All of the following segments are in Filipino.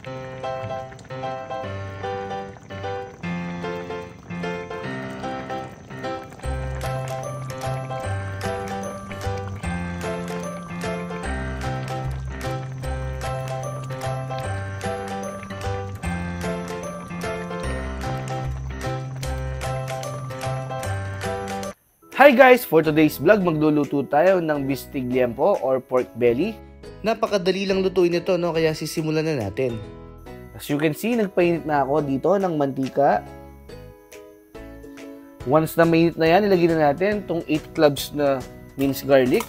Hi guys! For today's vlog, magluluto tayo ng bistig liempo or pork belly. Napakadali lang lutuin ito, no? Kaya sisimulan na natin. As you can see, nagpainit na ako dito ng mantika. Once na mainit na yan, ilagay na natin itong 8 cloves na minced garlic.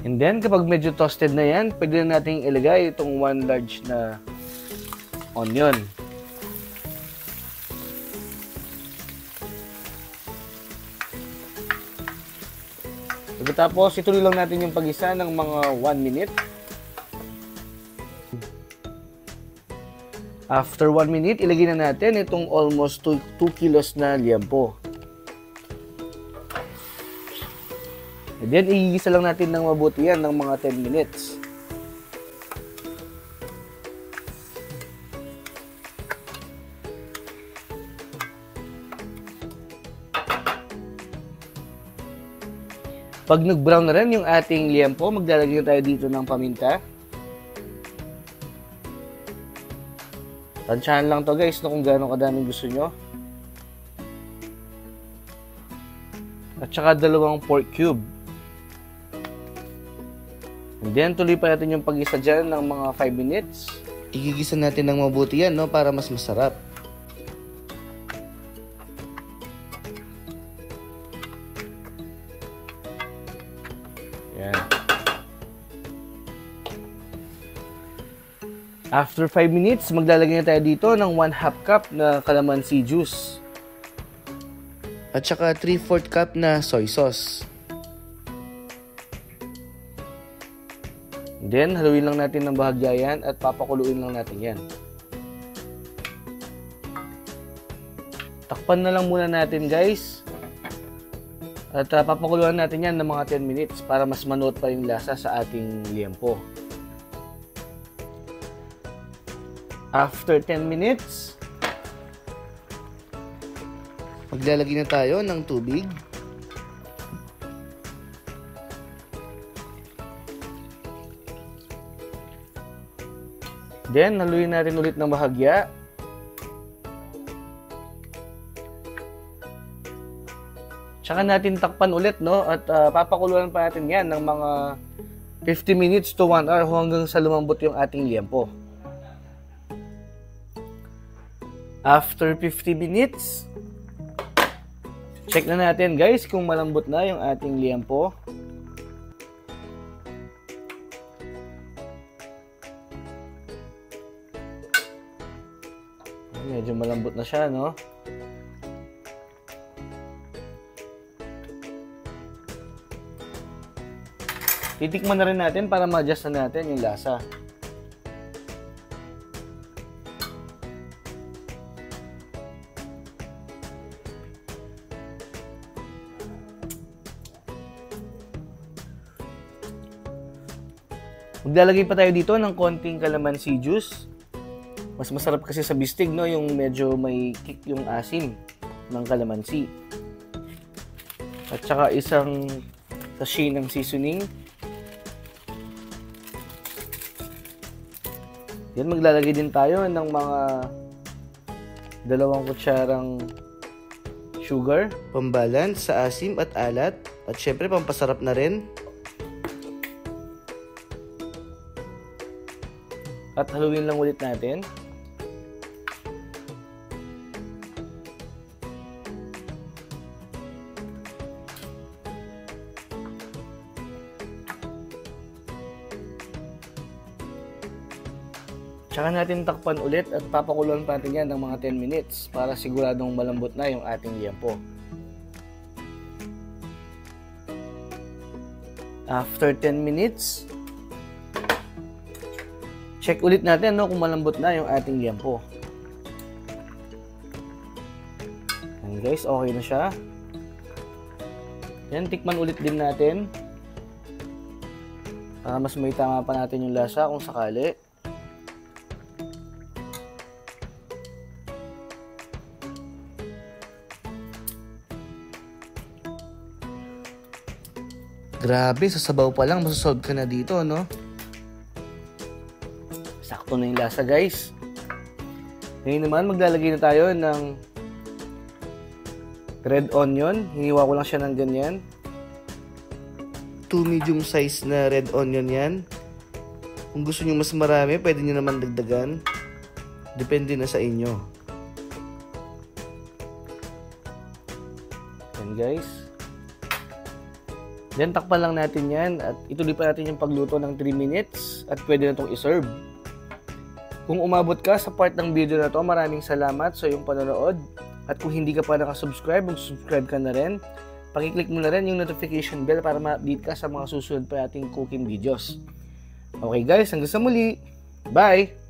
And then, kapag medyo toasted na yan, pwede na natin ilagay itong 1 large na onion. Pagkatapos, ituloy lang natin yung pag-isa ng mga 1 minute. After 1 minute, ilagay na natin itong almost 2 kilos na liempo. And then, igigisa lang natin ng mabuti yan ng mga 10 minutes. Pag nag-brown na rin yung ating liempo, maglalagay tayo dito ng paminta. Tansyahan lang to guys, no, kung gaano kadaming gusto nyo. At saka 2 pork cube. And then, tuloy pa natin yung pag-isa dyan ng mga 5 minutes. Igigisa natin ng mabuti yan, no, para mas masarap. Yan. After 5 minutes, maglalagay na tayo dito ng 1/2 cup na calamansi juice. At saka 3/4 cup na soy sauce. Then, haluin lang natin ng bahagya yan at papakuluin lang natin yan. Takpan na lang muna natin guys. At papakuluan natin yan ng mga 10 minutes para mas manuot pa yung lasa sa ating liempo. After 10 minutes, maglalagay na tayo ng tubig. Then, haluin natin ulit ng bahagya. Tsaka natin takpan ulit, no? At papakuluan pa natin yan ng mga 50 minutes to 1 hour hanggang sa lumambot yung ating liempo. After 50 minutes, check na natin guys kung malambot na yung ating liempo. Medyo malambot na siya, no? Titikman na rin natin para ma-adjust na natin yung lasa. Maglalagay pa tayo dito ng konting calamansi juice. Mas masarap kasi sa bistig, no, yung medyo may kick yung asim ng calamansi. At saka isang sachet ng seasoning. Yan, maglalagay din tayo ng mga 2 kutsarang sugar, pambalance sa asim at alat, at syempre pampasarap na rin. At haluin lang ulit natin. Tsaka natin takpan ulit at papakuluan pa natin yan ng mga 10 minutes para siguradong malambot na yung ating liempo. After 10 minutes, check ulit natin, no, kung malambot na yung ating liempo. Yan guys, okay na siya. Yan, tikman ulit din natin. Para mas may tama pa natin yung lasa kung sakali. Grabe, sa sabaw pa lang, masasolve ka na dito, no? Sakto na yung lasa, guys. Ngayon naman, maglalagay na tayo ng red onion. Hiniwa ko lang siya ng ganyan. 2 medium size na red onion yan. Kung gusto nyo mas marami, pwede nyo naman dagdagan. Depende na sa inyo. Yan, guys. Then, takpan lang natin yan at ituloy pa natin yung pagluto ng 3 minutes at pwede na itong iserve. Kung umabot ka sa part ng video na to, maraming salamat sa iyong panonood. At kung hindi ka pa nakasubscribe, mag-subscribe ka na rin. Pakiclick mo na rin yung notification bell para ma-update ka sa mga susunod pa nating cooking videos. Okay guys, hanggang sa muli. Bye!